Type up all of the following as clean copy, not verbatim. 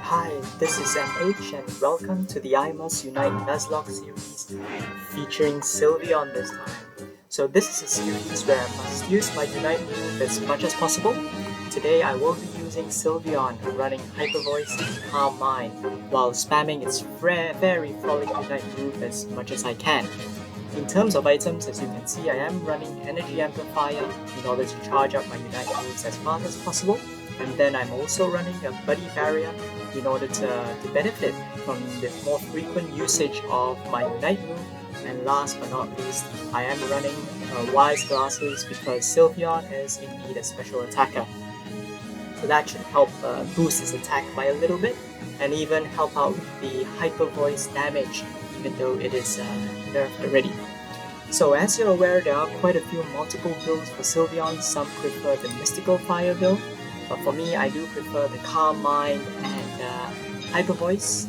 Hi, this is MH and welcome to the Unite Nuzlocke series featuring Sylveon this time. So this is a series where I must use my Unite move as much as possible. Today I will be using Sylveon running Hyper Voice and Calm Mind while spamming its Fairy Frolic Unite move as much as I can. In terms of items, as you can see, I am running Energy Amplifier in order to charge up my Unite moves as fast as possible. And then I'm also running a Buddy Barrier in order to benefit from the more frequent usage of my Unite move. And last but not least, I am running Wise Glasses because Sylveon is indeed a special attacker. So that should help boost his attack by a little bit and even help out with the Hyper Voice damage, even though it is nerfed already. So as you're aware, there are quite a few multiple builds for Sylveon. Some prefer the Mystical Fire build, but for me, I do prefer the Calm Mind and Hyper Voice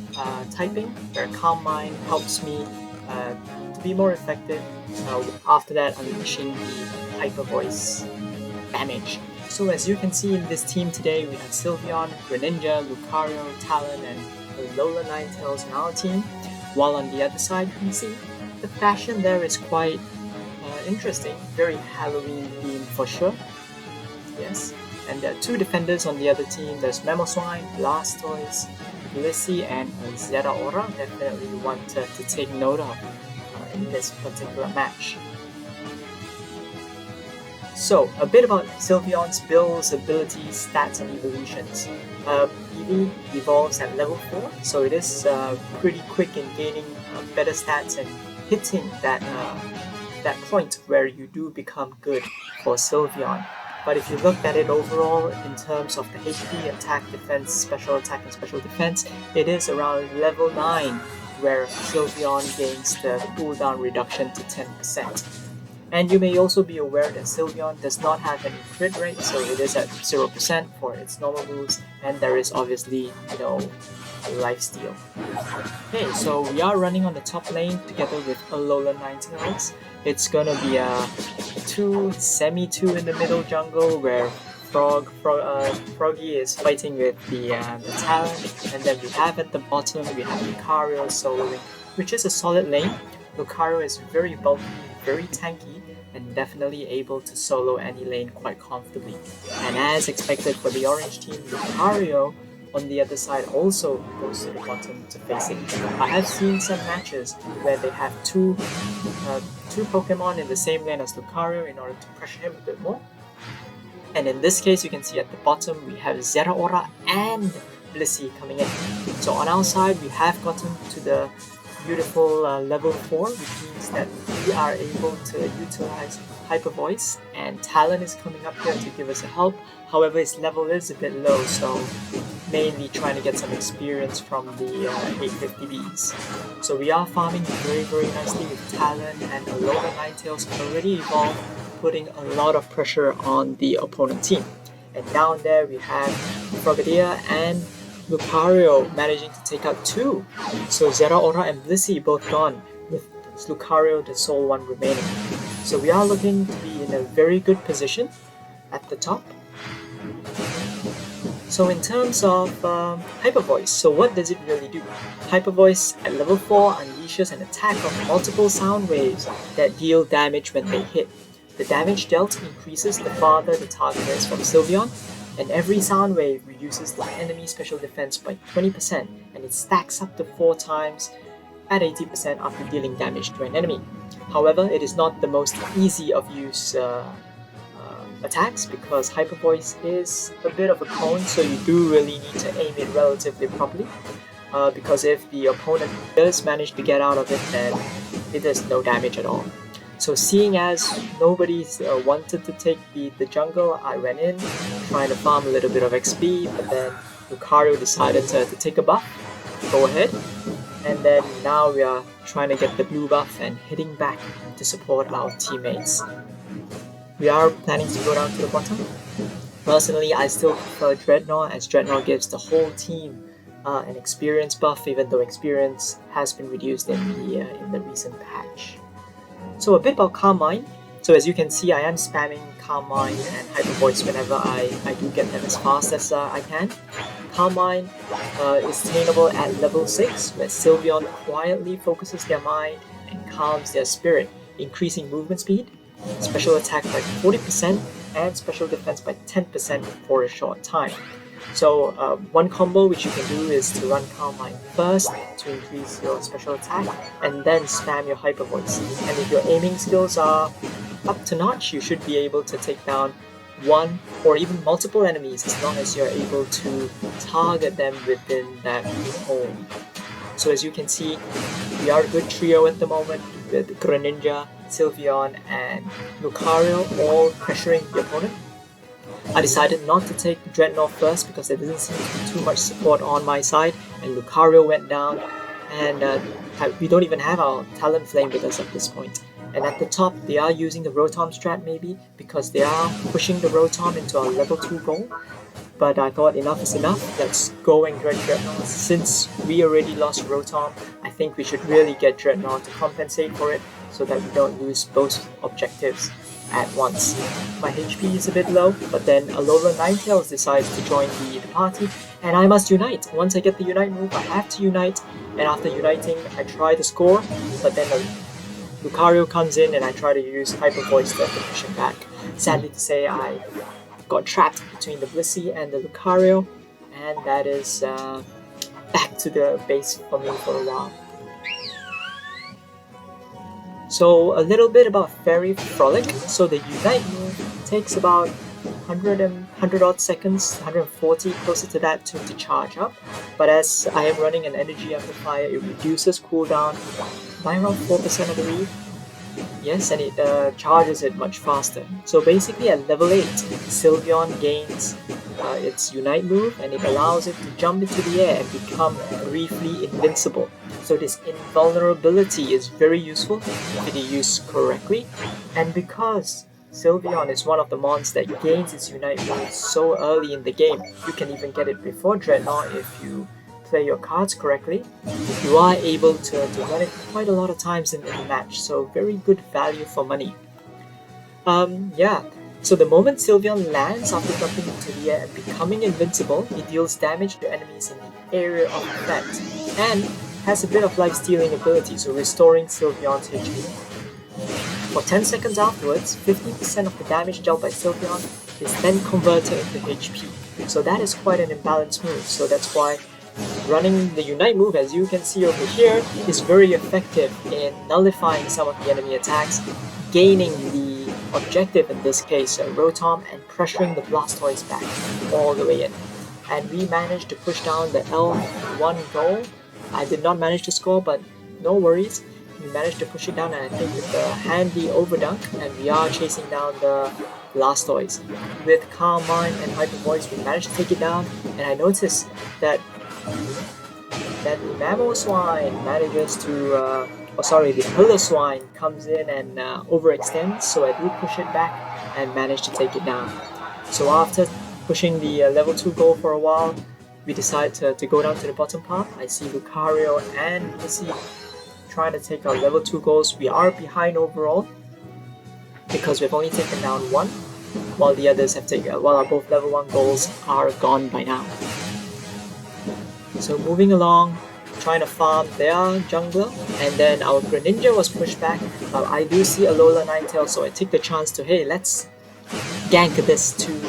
typing, where Calm Mind helps me to be more effective after that unleashing the Hyper Voice damage. So as you can see in this team today, we have Sylveon, Greninja, Lucario, Talon, and Alola Ninetales in our team, while on the other side you can see the fashion there is quite interesting, very Halloween themed for sure. Yes. And there are two defenders on the other team. There's Mamoswine, Blastoise, Blissey, and Zeraora. Definitely one to take note of in this particular match. So, a bit about Sylveon's builds, abilities, stats, and evolutions. Eevee evolves at level 4, so it is pretty quick in gaining better stats and hitting that point where you do become good for Sylveon. But if you look at it overall in terms of the HP, attack, defense, special attack, and special defense, it is around level 9 where Sylveon gains the cooldown reduction to 10%. And you may also be aware that Sylveon does not have any crit rate, so it is at 0% for its normal moves, and there is obviously no lifesteal. Okay, so we are running on the top lane together with Alola Ninetales. It's gonna be a semi-2 in the middle jungle where Froggy is fighting with the Talon, and then we have at the bottom we have Lucario soloing, which is a solid lane. Lucario is very bulky, very tanky, and definitely able to solo any lane quite comfortably. And as expected for the orange team, Lucario on the other side also goes to the bottom to face it. I have seen some matches where they have two Pokemon in the same lane as Lucario in order to pressure him a bit more. And in this case, you can see at the bottom we have Zeraora and Blissey coming in. So on our side, we have gotten to the beautiful level 4, which means that we are able to utilize Hyper Voice, and Talon is coming up here to give us a help. However, his level is a bit low, so mainly trying to get some experience from the 850Bs. So we are farming very, very nicely with Talon and Alola Ninetales already evolved, putting a lot of pressure on the opponent team. And down there we have Frogadier and Lucario managing to take out 2. So Zeraora and Blissey both gone, with Lucario the sole one remaining. So we are looking to be in a very good position at the top. So in terms of Hyper Voice, so what does it really do? Hyper Voice at level 4 unleashes an attack of multiple sound waves that deal damage when they hit. The damage dealt increases the farther the target is from Sylveon, and every sound wave reduces the enemy special defense by 20%, and it stacks up to 4 times at 80% after dealing damage to an enemy. However, it is not the most easy of use attacks because Hyper Voice is a bit of a cone, so you do really need to aim it relatively properly. Because if the opponent does manage to get out of it, then it does no damage at all. So seeing as nobody wanted to take the jungle, I went in trying to farm a little bit of XP, but then Lucario decided to take a buff, go ahead, and then now we are trying to get the blue buff and heading back to support our teammates. We are planning to go down to the bottom. Personally, I still prefer Dreadnought, as Dreadnought gives the whole team an experience buff, even though experience has been reduced in the recent patch. So a bit about Calm Mind. So as you can see, I am spamming Calm Mind and Hyper Voice whenever I do get them as fast as I can. Calm Mind is attainable at level 6, where Sylveon quietly focuses their mind and calms their spirit, increasing movement speed, special attack by 40%, and special defense by 10% for a short time. So one combo which you can do is to run Calm Mind first to increase your special attack, and then spam your Hyper Voice. And if your aiming skills are up to notch, you should be able to take down one or even multiple enemies as long as you're able to target them within that home. So as you can see, we are a good trio at the moment with Greninja, Sylveon, and Lucario all pressuring the opponent. I decided not to take Dreadnought first because there doesn't seem to be too much support on my side, and Lucario went down, and we don't even have our Talonflame with us at this point. And at the top, they are using the Rotom strat maybe, because they are pushing the Rotom into our level 2 goal. But I thought enough is enough, let's go and get Dreadnought. Since we already lost Rotom, I think we should really get Dreadnought to compensate for it, so that we don't lose both objectives at once. My HP is a bit low, but then Alola Ninetales decides to join the party, and I must Unite. Once I get the Unite move, I have to Unite, and after Uniting, I try to score, but then Lucario comes in and I try to use Hyper Voice to push him back. Sadly to say, I got trapped between the Blissey and the Lucario, and that is back to the base for me for a while. So a little bit about Fairy Frolic. So the Unite move takes about 100 odd seconds, 140, closer to that to charge up. But as I am running an Energy Amplifier, it reduces cooldown by around 4% of the read. Yes, and it charges it much faster. So basically at level 8, Sylveon gains its Unite move, and it allows it to jump into the air and become briefly invincible. So this invulnerability is very useful if it is used correctly, and because Sylveon is one of the mons that gains its Unite move so early in the game, you can even get it before Dreadnought if you play your cards correctly. You are able to run it quite a lot of times in the match, so very good value for money. Yeah. So the moment Sylveon lands after jumping into the air and becoming invincible, it deals damage to enemies in the area of effect, and has a bit of life-stealing ability, so restoring Sylveon's HP. For 10 seconds afterwards, 50% of the damage dealt by Sylveon is then converted into HP. So that is quite an imbalanced move, so that's why running the Unite move, as you can see over here, is very effective in nullifying some of the enemy attacks, gaining the objective in this case, Rotom, and pressuring the Blastoise back all the way in. And we managed to push down the L1 goal. I did not manage to score, but no worries. We managed to push it down, and I think with the handy overdunk, and we are chasing down the Blastoise. With Calm Mind and Hyper Voice, we managed to take it down, and I noticed that the Mamoswine manages to the Piloswine comes in and overextends, so I do push it back and manage to take it down. So after pushing the level 2 goal for a while, we decide to go down to the bottom path. I see Lucario and Blissey trying to take our level 2 goals. We are behind overall because we've only taken down one, while the others have taken, while our both level 1 goals are gone by now. So moving along, trying to farm their jungler, and then our Greninja was pushed back. I do see Alola Ninetales, so I take the chance to, hey, let's gank this too.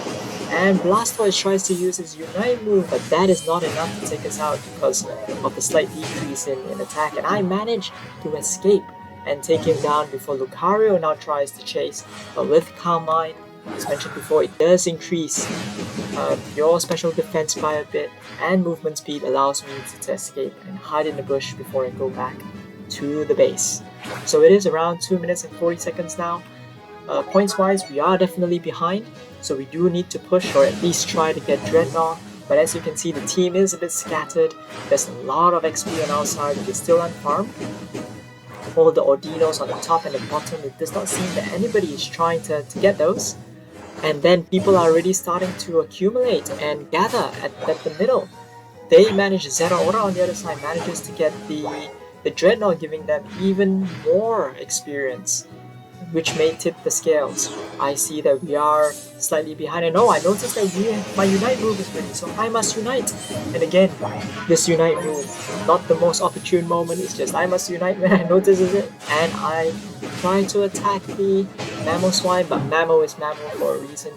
And Blastoise tries to use his Unite move, but that is not enough to take us out because of the slight decrease in attack, and I managed to escape and take him down before Lucario now tries to chase. But with Calm Mind, as mentioned before, it does increase your special defense by a bit, and movement speed allows me to escape and hide in the bush before I go back to the base. So it is around 2 minutes and 40 seconds now. Points wise, we are definitely behind, so we do need to push or at least try to get Dreadnought. But as you can see, the team is a bit scattered. There's a lot of XP on our side which is still unfarmed. All the Ordinos on the top and the bottom, it does not seem that anybody is trying to get those. And then people are already starting to accumulate and gather at the middle. They manage, Zeraora on the other side manages to get the Dreadnought, giving them even more experience. which may tip the scales. I see that we are slightly behind, and I noticed that my Unite move is ready, so I must Unite. And again, this Unite move, not the most opportune moment, it's just I must Unite when I notice it, and I try to attack the Mamoswine, but Mamo is Mamo for a reason.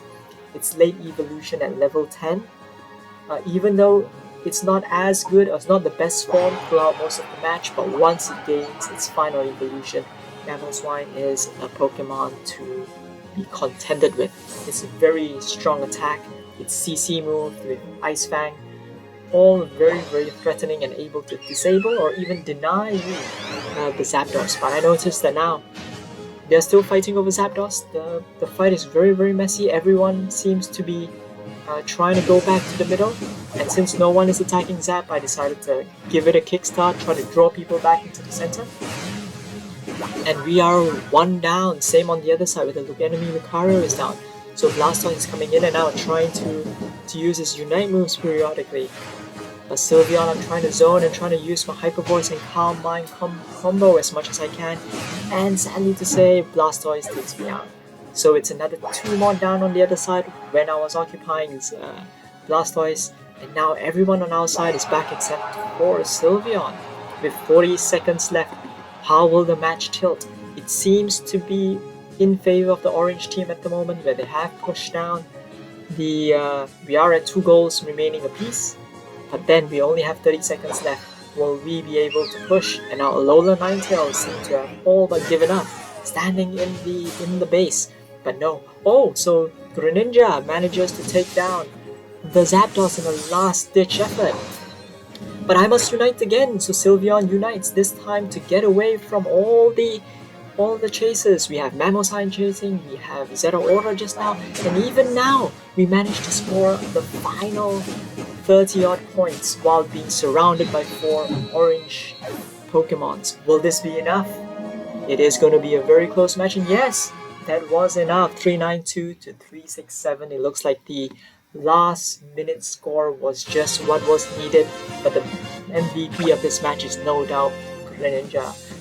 It's late evolution at level 10. Even though it's not as good or it's not the best form throughout most of the match, but once it gains its final evolution, Mamoswine is a Pokemon to be contended with. It's a very strong attack. Its CC move with Ice Fang, all very threatening and able to disable or even deny you the Zapdos. But I noticed that now they're still fighting over Zapdos. The fight is very messy. Everyone seems to be trying to go back to the middle, and since no one is attacking Zap, I decided to give it a kickstart, try to draw people back into the center. And we are one down. Same on the other side with the enemy Lucario is down. So Blastoise is coming in and out, trying to use his Unite moves periodically. But Sylveon, I'm trying to zone and trying to use my Hyper Voice and Calm Mind combo as much as I can. And sadly to say, Blastoise takes me out. So it's another 2 more down on the other side when I was occupying Blastoise. And now everyone on our side is back except for Sylveon. With 40 seconds left, how will the match tilt? It seems to be in favor of the orange team at the moment, where they have pushed down we are at 2 goals remaining apiece, but then we only have 30 seconds left. Will we be able to push? And now Alola Ninetales seem to have all but given up, standing in the base. But no. So Greninja manages to take down the Zapdos in a last-ditch effort. But I must Unite again, so Sylveon unites, this time to get away from all the chases. We have Mamoswine chasing, we have Zeraora just now, and even now we managed to score the final 30-odd points while being surrounded by 4 orange Pokemons. Will this be enough? It is going to be a very close match, and yes, that was enough. 392 to 367. It looks like the last minute score was just what was needed, but the MVP of this match is no doubt Greninja.